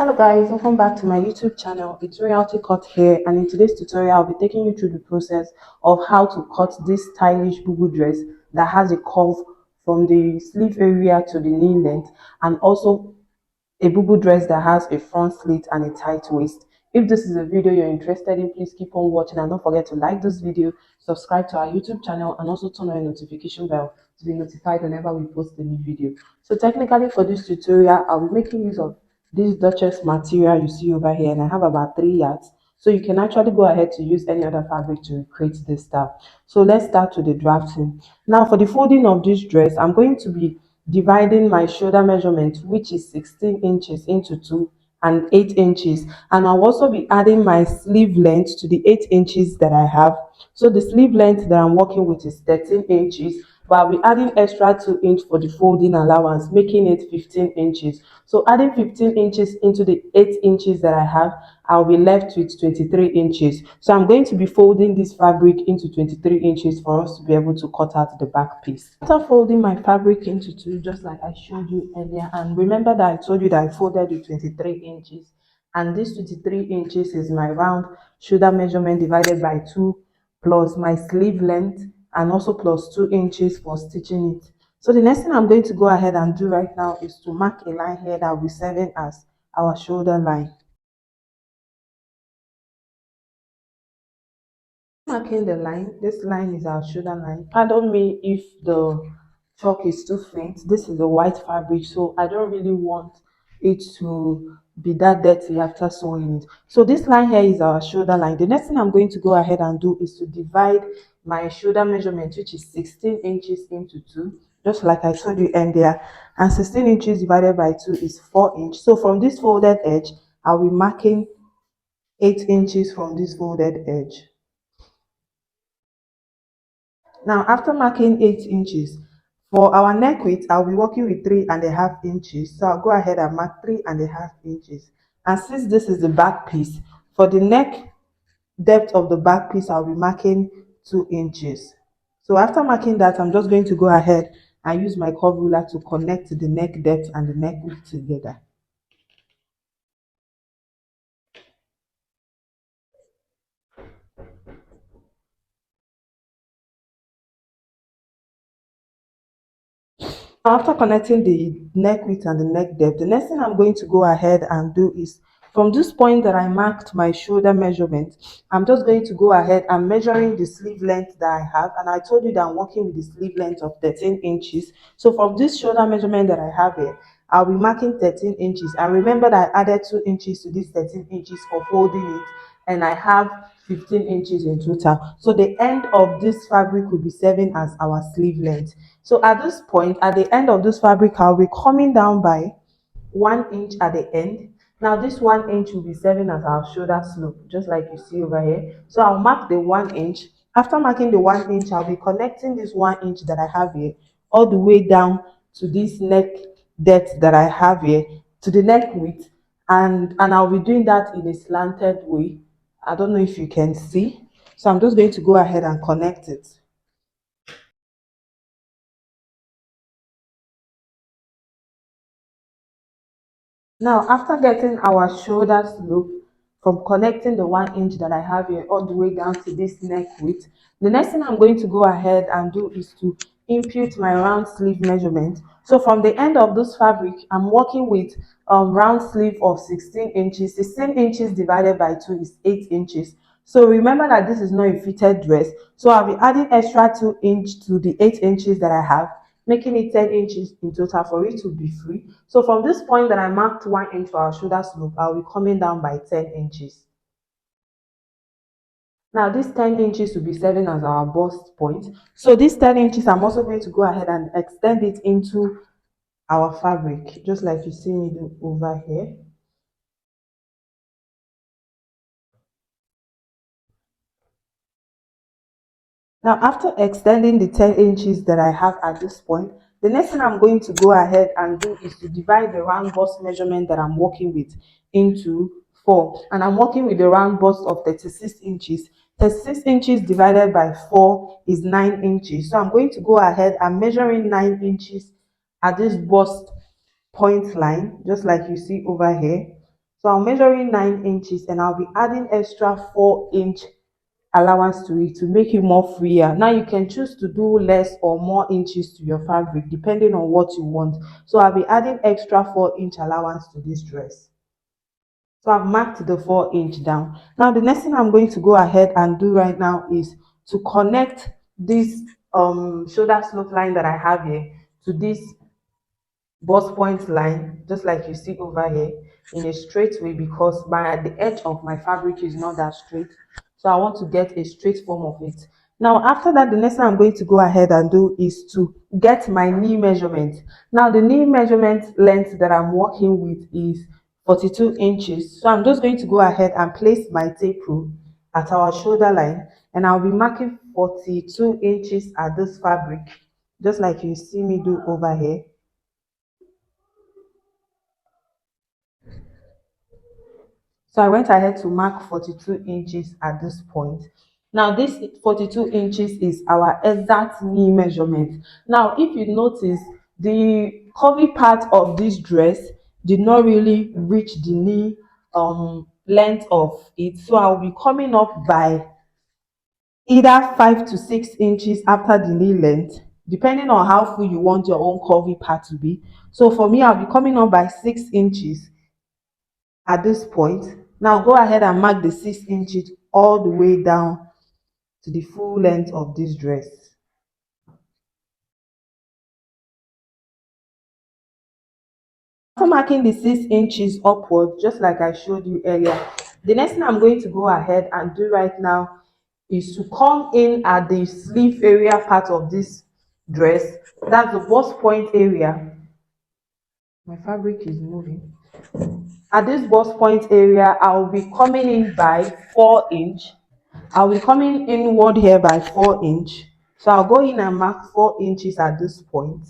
Hello guys, welcome back to my YouTube channel. It's Royalty Cut here, and in today's tutorial I'll be taking you through the process of how to cut this stylish Bubu dress that has a curve from the sleeve area to the knee length, and also a Bubu dress that has a front slit and a tight waist. If this is a video you're interested in, please keep on watching and don't forget to like this video, subscribe to our YouTube channel, and also turn on your notification bell to be notified whenever we post a new video. So technically for this tutorial, I'll be making use of this Duchess material you see over here, and I have about 3 yards. So you can actually go ahead to use any other fabric to create this style. So let's start with the drafting. Now for the folding of this dress, I'm going to be dividing my shoulder measurement, which is 16 inches, into 2 and 8 inches, and I'll also be adding my sleeve length to the 8 inches that I have. So the sleeve length that I'm working with is 13 inches, but I'll be adding extra 2 inch for the folding allowance, making it 15 inches. So adding 15 inches into the 8 inches that I have, I'll be left with 23 inches. So I'm going to be folding this fabric into 23 inches for us to be able to cut out the back piece. After folding my fabric into 2, just like I showed you earlier, and remember that I told you that I folded with 23 inches, and this 23 inches is my round shoulder measurement divided by 2 plus my sleeve length, and also plus 2 inches for stitching it. So the next thing I'm going to go ahead and do right now is to mark a line here that will be serving as our shoulder line. Marking the line, this line is our shoulder line. Pardon me if the chalk is too faint. This is a white fabric, so I don't really want it to be that dirty after sewing it. So this line here is our shoulder line. The next thing I'm going to go ahead and do is to divide my shoulder measurement, which is 16 inches, into 2, just like I told you earlier, and 16 inches divided by 2 is 4 inches. So from this folded edge, I'll be marking 8 inches from this folded edge. Now, after marking 8 inches, for our neck width, I'll be working with 3.5 inches. So I'll go ahead and mark 3.5 inches. And since this is the back piece, for the neck depth of the back piece, I'll be marking 2 inches. So after marking that, I'm just going to go ahead and use my curve ruler to connect the neck depth and the neck width together. After connecting the neck width and the neck depth, the next thing I'm going to go ahead and do is, from this point that I marked my shoulder measurement, I'm just going to go ahead and measuring the sleeve length that I have, and I told you that I'm working with the sleeve length of 13 inches. So from this shoulder measurement that I have here, I'll be marking 13 inches, and remember that I added 2 inches to this 13 inches for folding it, and I have 15 inches in total. So the end of this fabric will be serving as our sleeve length. So at this point, at the end of this fabric, I'll be coming down by 1 inch at the end. Now this 1 inch will be serving as our shoulder slope, just like you see over here. So I'll mark the 1 inch. After marking the 1 inch, I'll be connecting this 1 inch that I have here all the way down to this neck depth that I have here, to the neck width, and I'll be doing that in a slanted way. I don't know if you can see. So I'm just going to go ahead and connect it. Now, after getting our shoulder slope from connecting the 1 inch that I have here all the way down to this neck width, the next thing I'm going to go ahead and do is to impute my round sleeve measurement. So from the end of this fabric, I'm working with round sleeve of 16 inches. 16 inches divided by 2 is 8 inches. So remember that this is not a fitted dress. So I'll be adding extra 2 inch to the 8 inches that I have, making it 10 inches in total for it to be free. So from this point that I marked 1 inch for our shoulder slope, I'll be coming down by 10 inches. Now this 10 inches will be serving as our bust point. So this 10 inches, I'm also going to go ahead and extend it into our fabric, just like you see me do over here. Now, after extending the 10 inches that I have at this point, the next thing I'm going to go ahead and do is to divide the round bust measurement that I'm working with into 4. And I'm working with the round bust of 36 inches. 36 inches divided by 4 is 9 inches. So I'm going to go ahead and measuring 9 inches at this bust point line, just like you see over here. So I'm measuring 9 inches and I'll be adding extra 4 inch allowance to it to make it more freer. Now you can choose to do less or more inches to your fabric depending on what you want. So I'll be adding extra 4 inch allowance to this dress. So I've marked the 4 inch down. Now the next thing I'm going to go ahead and do right now is to connect this shoulder slope line that I have here to this bust point line, just like you see over here, in a straight way, because the edge of my fabric is not that straight. So I want to get a straight form of it. Now after that, the next thing I'm going to go ahead and do is to get my knee measurement. Now the knee measurement length that I'm working with is 42 inches. So I'm just going to go ahead and place my tape rule at our shoulder line, and I'll be marking 42 inches at this fabric, just like you see me do over here. So I went ahead to mark 42 inches at this point. Now this 42 inches is our exact knee measurement. Now if you notice, the curvy part of this dress did not really reach the knee length of it. So I'll be coming up by either 5 to 6 inches after the knee length, depending on how full you want your own curvy part to be. So for me, I'll be coming up by 6 inches at this point. Now go ahead and mark the 6 inches all the way down to the full length of this dress. After marking the 6 inches upward, just like I showed you earlier, the next thing I'm going to go ahead and do right now is to come in at the sleeve area part of this dress. That's the bust point area. My fabric is moving. At this bust point area, I'll be coming in by 4 inch. I'll be coming inward here by 4 inch. So I'll go in and mark 4 inches at this point.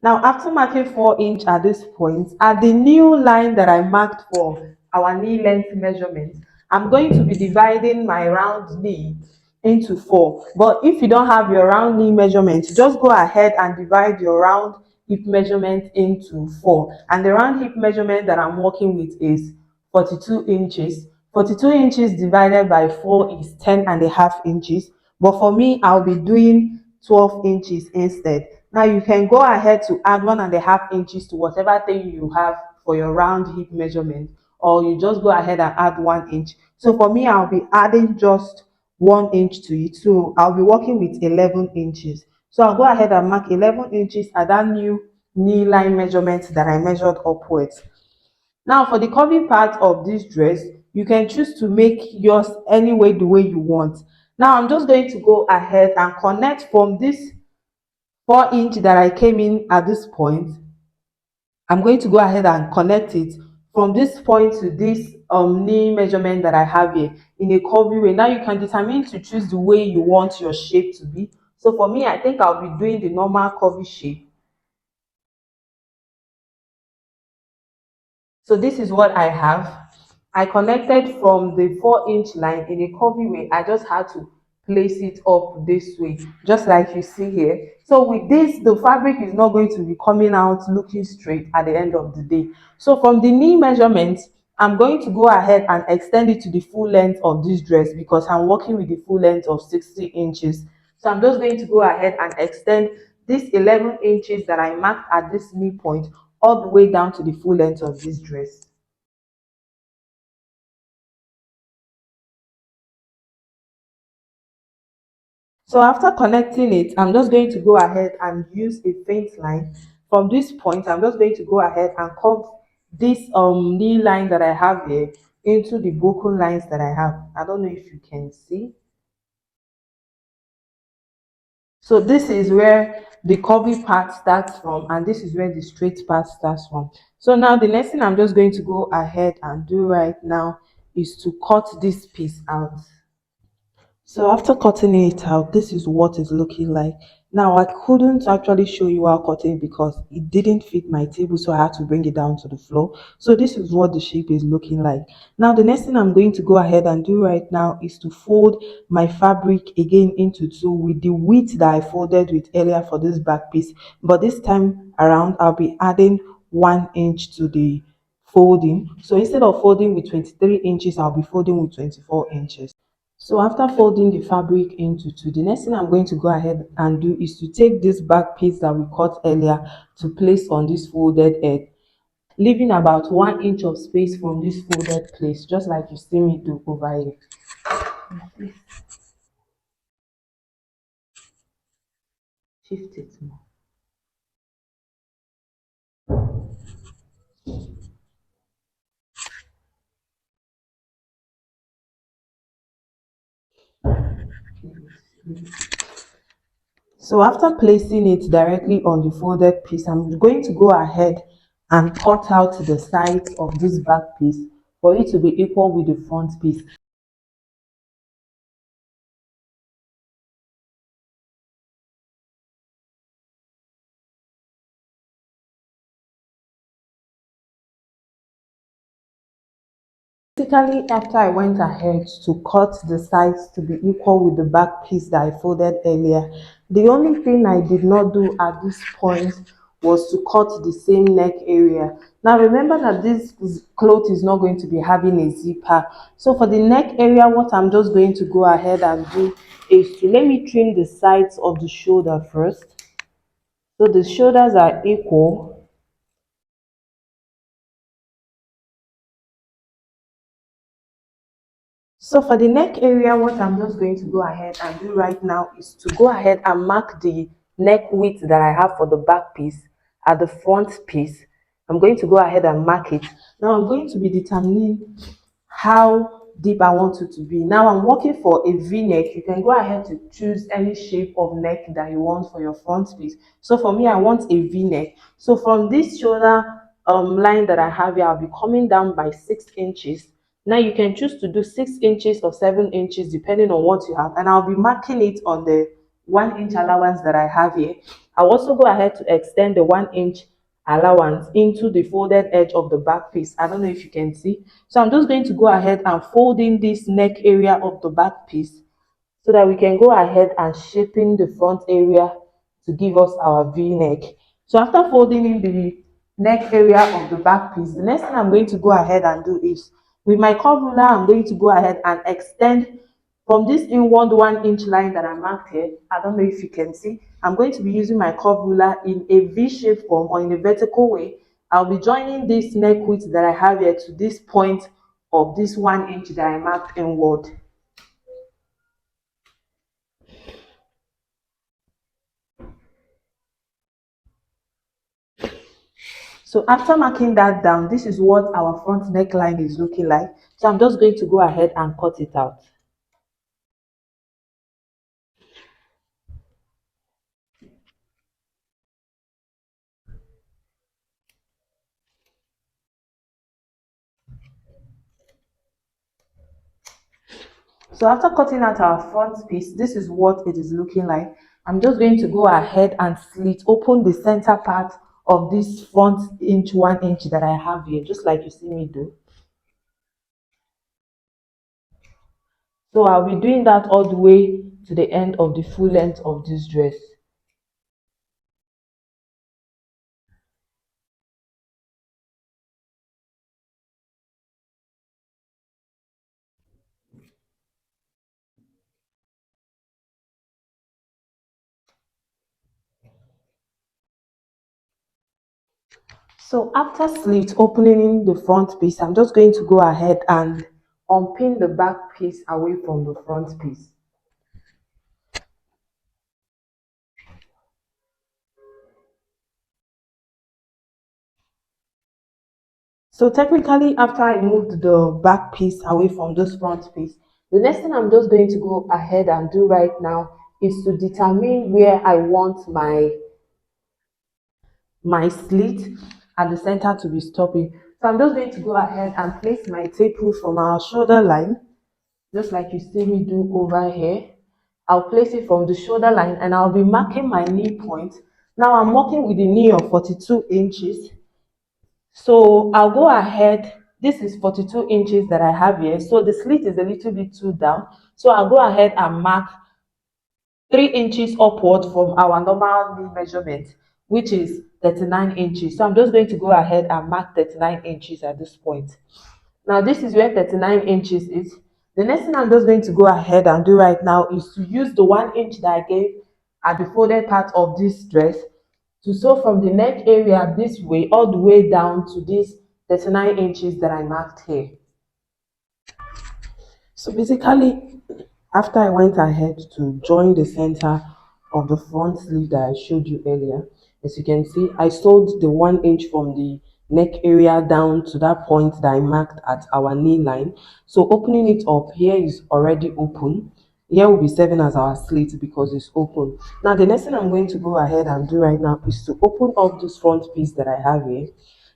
Now, after marking 4 inch at this point, at the new line that I marked for our knee length measurement, I'm going to be dividing my round knee into four. But if you don't have your round knee measurement, just go ahead and divide your round hip measurement into four. And the round hip measurement that I'm working with is 42 inches. 42 inches divided by 4 is 10.5 inches. But for me, I'll be doing 12 inches instead. Now you can go ahead to add 1.5 inches to whatever thing you have for your round hip measurement, or you just go ahead and add 1 inch. So for me, I'll be adding just 1 inch to it. So I'll be working with 11 inches. So I'll go ahead and mark 11 inches at that new knee line measurement that I measured upwards. Now for the curvy part of this dress, you can choose to make yours any way the way you want. Now I'm just going to go ahead and connect from this 4 inch that I came in at this point. I'm going to go ahead and connect it from this point to this knee measurement that I have here in a curvy way. Now you can determine to choose the way you want your shape to be. So for me, I think I'll be doing the normal curvy shape. So this is what I have. I connected from the 4 inch line in a curvy way. I just had to place it up this way, just like you see here. So with this, the fabric is not going to be coming out looking straight at the end of the day. So from the knee measurement, I'm going to go ahead and extend it to the full length of this dress because I'm working with the full length of 60 inches. So I'm just going to go ahead and extend this 11 inches that I marked at this knee point all the way down to the full length of this dress. So after connecting it, I'm just going to go ahead and use a faint line. From this point, I'm just going to go ahead and cut this knee line that I have here into the broken lines that I have. I don't know if you can see. So this is where the curvy part starts from, and this is where the straight part starts from. So now the next thing I'm just going to go ahead and do right now is to cut this piece out. So after cutting it out, this is what it's looking like. Now I couldn't actually show you how cutting because it didn't fit my table, so I had to bring it down to the floor. So this is what the shape is looking like. Now the next thing I'm going to go ahead and do right now is to fold my fabric again into two with the width that I folded with earlier for this back piece. But this time around, I'll be adding 1 inch to the folding. So instead of folding with 23 inches, I'll be folding with 24 inches. So after folding the fabric into two, the next thing I'm going to go ahead and do is to take this back piece that we cut earlier to place on this folded edge, leaving about 1 inch of space from this folded place, just like you see me do over here. Shift it more. So after placing it directly on the folded piece, I'm going to go ahead and cut out the sides of this back piece for it to be equal with the front piece. Basically, after I went ahead to cut the sides to be equal with the back piece that I folded earlier, the only thing I did not do at this point was to cut the same neck area. Now remember that this cloth is not going to be having a zipper. So for the neck area, what I'm just going to go ahead and do is to let me trim the sides of the shoulder first. So the shoulders are equal. So for the neck area, what I'm just going to go ahead and do right now is to go ahead and mark the neck width that I have for the back piece at the front piece. I'm going to go ahead and mark it. Now I'm going to be determining how deep I want it to be. Now I'm working for a V-neck. You can go ahead to choose any shape of neck that you want for your front piece. So for me, I want a V-neck. So from this shoulder line that I have here, I'll be coming down by 6 inches. Now you can choose to do 6 inches or 7 inches depending on what you have, and I'll be marking it on the 1 inch allowance that I have here. I'll also go ahead to extend the 1 inch allowance into the folded edge of the back piece. I don't know if you can see. So I'm just going to go ahead and fold in this neck area of the back piece so that we can go ahead and shaping the front area to give us our V-neck. So after folding in the neck area of the back piece, the next thing I'm going to go ahead and do is with my curve ruler, I'm going to go ahead and extend from this inward 1 inch line that I marked here. I don't know if you can see. I'm going to be using my curve ruler in a V-shaped form or in a vertical way. I'll be joining this neck width that I have here to this point of this 1 inch that I marked inward. So after marking that down, this is what our front neckline is looking like. So I'm just going to go ahead and cut it out. So after cutting out our front piece, this is what it is looking like. I'm just going to go ahead and slit open the center part of this front inch 1 inch that I have here, just like you see me do. So I'll be doing that all the way to the end of the full length of this dress. So after slit opening the front piece, I'm just going to go ahead and unpin the back piece away from the front piece. So technically, after I moved the back piece away from this front piece, the next thing I'm just going to go ahead and do right now is to determine where I want my slit at the center to be stopping. So I'm just going to go ahead and place my tape rule from our shoulder line, just like you see me do over here. I'll place it from the shoulder line and I'll be marking my knee point. Now I'm working with a knee of 42 inches. So I'll go ahead. This is 42 inches that I have here. So the slit is a little bit too down. So I'll go ahead and mark 3 inches upward from our normal knee measurement. which is 39 inches. So I'm just going to go ahead and mark 39 inches at this point. Now this is where 39 inches is. The next thing I'm just going to go ahead and do right now is to use the 1 inch that I gave at the folded part of this dress to sew from the neck area this way all the way down to this 39 inches that I marked here. So basically, after I went ahead to join the center of the front sleeve that I showed you earlier, as you can see, I sewed the 1 inch from the neck area down to that point that I marked at our knee line. So opening it up, here is already open. Here will be serving as our slit because it's open. Now the next thing I'm going to go ahead and do right now is to open up this front piece that I have here.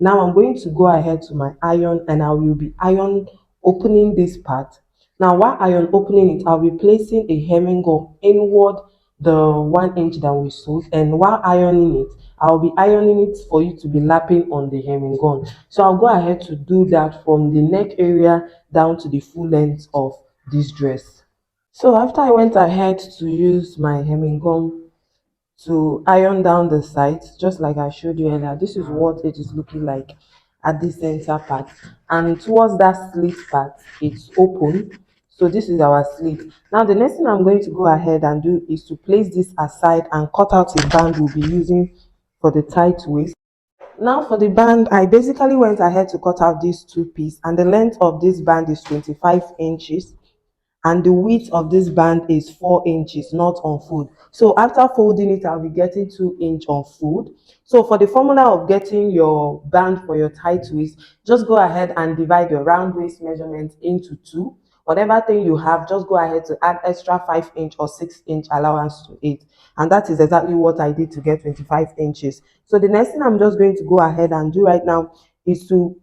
Now I'm going to go ahead to my iron and I will be iron opening this part. Now while iron opening it, I'll be placing a hemming gun inward the 1 inch that we sewed, and while ironing it, I'll be ironing it for you to be lapping on the hemming gun. So I'll go ahead to do that from the neck area down to the full length of this dress. So after I went ahead to use my hemming gun to iron down the sides, just like I showed you earlier, this is what it is looking like at the center part, and towards that slit part it's open. So this is our slit. Now the next thing I'm going to go ahead and do is to place this aside and cut out a band we'll be using for the tight waist. Now for the band, I basically went ahead to cut out this two piece, and the length of this band is 25 inches and the width of this band is 4 inches, not on fold. So after folding it, I'll be getting 2 inch on fold. So for the formula of getting your band for your tight waist, just go ahead and divide your round waist measurement into two. Whatever thing you have, just go ahead to add extra 5 inch or 6 inch allowance to it. And that is exactly what I did to get 25 inches. So the next thing I'm just going to go ahead and do right now is to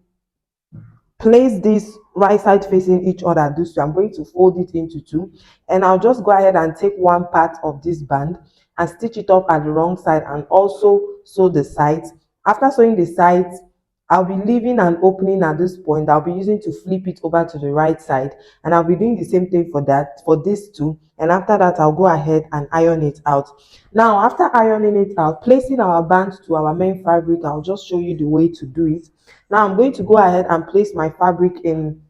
place this right side facing each other this way. I'm going to fold it into two, and I'll just go ahead and take one part of this band and stitch it up at the wrong side and also sew the sides. After sewing the sides, I'll be leaving an opening at this point. I'll be using to flip it over to the right side, and I'll be doing the same thing for that, for this too. And after that, I'll go ahead and iron it out. Now after ironing it out, placing our band to our main fabric, I'll just show you the way to do it. Now I'm going to go ahead and place my fabric in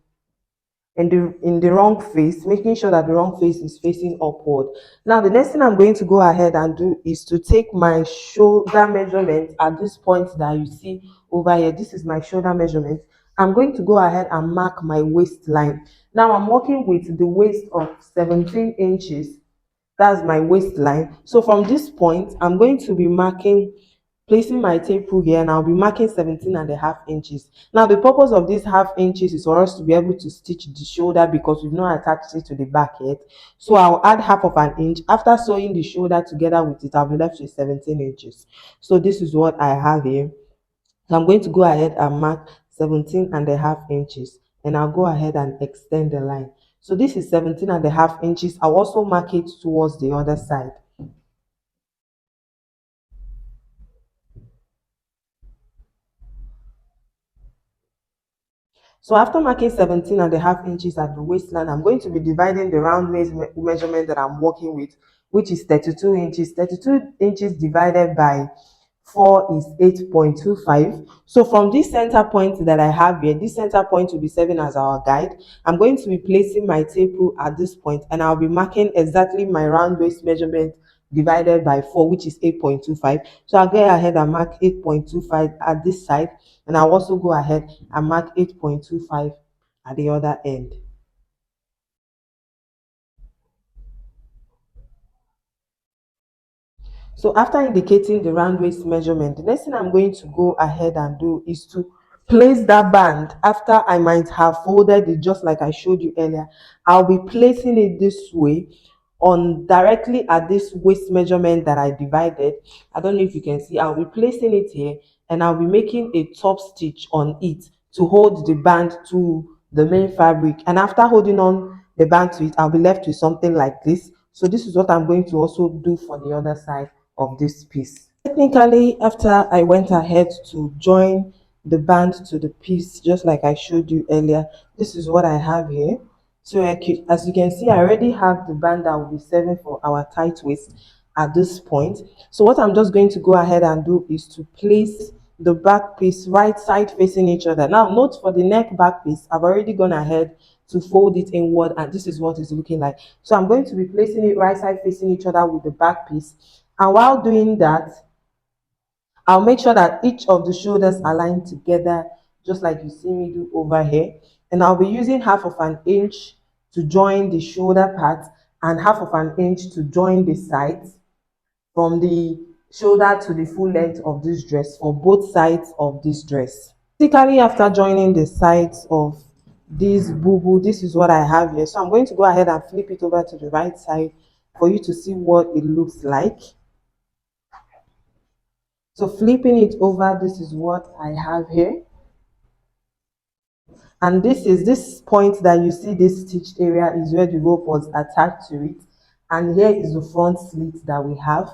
the wrong face, making sure that the wrong face is facing upward. Now the next thing I'm going to go ahead and do is to take my shoulder measurement at this point that you see over here. This is my shoulder measurement. I'm going to go ahead and mark my waistline. Now I'm working with the waist of 17 inches. That's my waistline. So from this point, I'm going to be placing my tape rule here, and I'll be marking 17.5 inches. Now the purpose of this half inches is for us to be able to stitch the shoulder because we've not attached it to the back yet. So I'll add half of an inch. After sewing the shoulder together with it, I'll be left with 17 inches. So this is what I have here. So I'm going to go ahead and mark 17.5 inches, and I'll go ahead and extend the line. So this is 17.5 inches. I'll also mark it towards the other side. So after marking 17.5 inches at the waistline, I'm going to be dividing the round waist measurement that I'm working with, which is 32 inches. 32 inches divided by 4 is 8.25. So from this center point that I have here, this center point will be serving as our guide. I'm going to be placing my tape rule at this point, and I'll be marking exactly my round waist measurement divided by 4, which is 8.25. So I'll go ahead and mark 8.25 at this side, and I'll also go ahead and mark 8.25 at the other end. So after indicating the round waist measurement, the next thing I'm going to go ahead and do is to place that band after I might have folded it just like I showed you earlier. I'll be placing it this way on directly at this waist measurement that I divided. I don't know if you can see. I'll be placing it here, and I'll be making a top stitch on it to hold the band to the main fabric. And after holding on the band to it, I'll be left with something like this. So this is what I'm going to also do for the other side of this piece. Technically, after I went ahead to join the band to the piece, just like I showed you earlier, this is what I have here. So as you can see, I already have the band that will be serving for our tight waist. at this point. So what I'm just going to go ahead and do is to place the back piece right side facing each other. Now note, for the neck back piece, I've already gone ahead to fold it inward, and this is what it's looking like. So I'm going to be placing it right side facing each other with the back piece, and while doing that, I'll make sure that each of the shoulders align together, just like you see me do over here. And I'll be using half of an inch to join the shoulder part and half of an inch to join the sides from the shoulder to the full length of this dress for both sides of this dress. Basically, after joining the sides of this bubu, this is what I have here. So I'm going to go ahead and flip it over to the right side for you to see what it looks like. So flipping it over, this is what I have here. And this point that you see, this stitched area, is where the rope was attached to it, and here is the front slit that we have.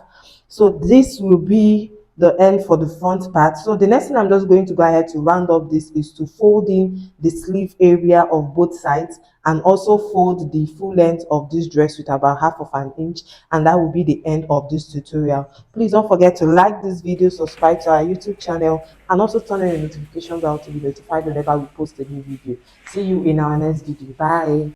So this will be the end for the front part. So the next thing I'm just going to go ahead to round up this is to fold in the sleeve area of both sides, and also fold the full length of this dress with about half of an inch, and that will be the end of this tutorial. Please don't forget to like this video, subscribe to our YouTube channel, and also turn on your notification bell to be notified whenever we post a new video. See you in our next video. Bye.